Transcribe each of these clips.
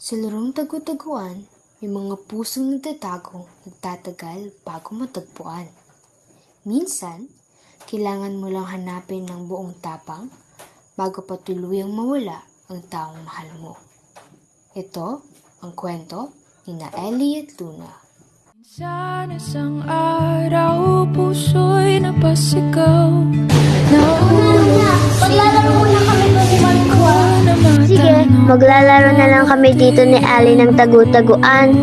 Sa larong tagu-taguan, may mga pusong nagtatago, nagtatagal bago matagpuan. Minsan, kailangan mo lang hanapin ng buong tapang bago pa tuluyang mawala ang taong mahal mo. Ito ang kwento ni Ellie at Luna. Minsan isang araw, puso'y napasigaw. Maglalaro muna kami doon ni Marco. Sige, maglalaro na lang kami dito ni Ali ng tagu-taguan.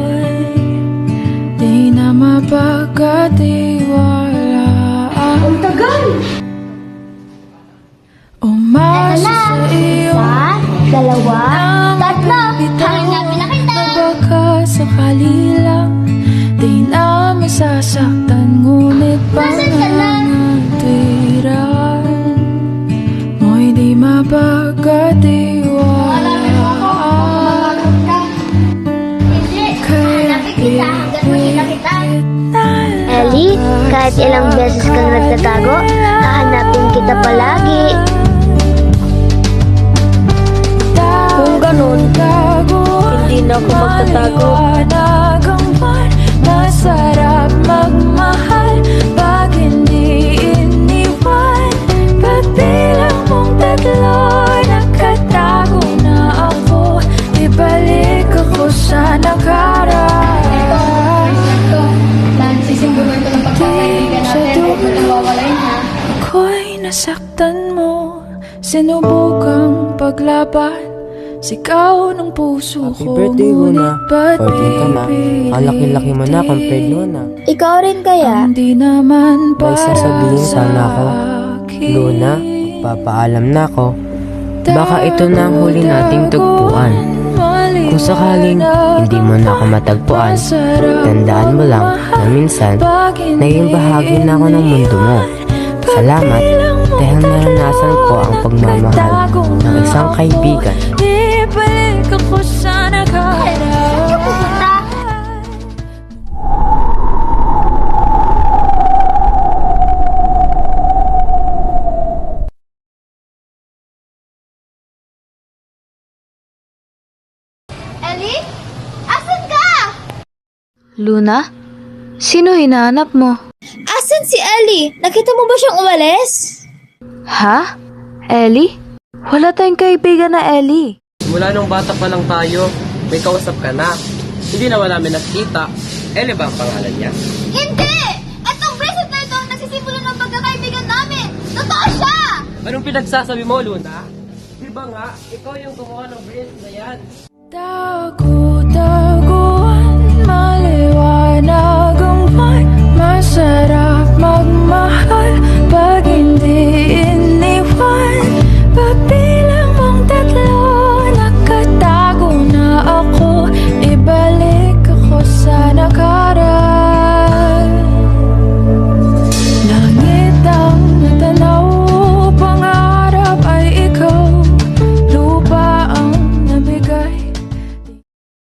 Di na mapagkatiwalaan. Ang tagal! Umasa sa iyo. Isa, dalawa, tatlo. Hanapin na kita. Baka sakali lang, di na masasaktan, ngunit pangangatwiran mo'y di mapagkatiwalaan. Hanapin kita hanggang makita kita. Ellie, kahit ilang beses kang nagtatago, hahanapin kita palagi. Kung ganun, hindi na ako magtatago. Masarap magmahal pag hindi iniwan. Pagbilang mong tatlo, nakatago na ako. Ibalik ako sa nakaraan. Sisimbuluhin ko ng pagkakaibigan natin. Huwag mo nang wawalain, ha? Ako'y nasaktan mo, sinubukang paglaban. Sigaw ng puso Happy ko, birthday, Luna. ngunit ba't 14 ka na. Ang laki-laki mo na compared noon na. Ikaw rin kaya? Hindi naman May para sasabihin sana ako. sa'kin. Luna, papaalam na ako. Baka ito na ang huli nating tugpuan. Kung sakaling hindi mo na ako matagpuan, tandaan mo lang na minsan, naging bahagi na ako ng mundo mo. Salamat dahil naranasan ko ang pagmamahal ng isang kaibigan. Ibalik ako sa nakaraan. Ellie? Asan ka? Luna? Sino hinahanap mo? Asan si Ellie? Nakita mo ba siyang umalis? Ha? Ellie? Wala tayong kaibigan na Ellie. Mula nung bata pa lang tayo, may kausap ka na. Hindi naman namin nakita. Ellie ba ang pangalan niya? Hindi! Itong bracelet na ito ang nagsisimulan ng pagkakaibigan namin! Totoo siya! Anong pinagsasabi mo, Luna? Di ba nga, ikaw yung gumawa ng bracelet na yan? Tago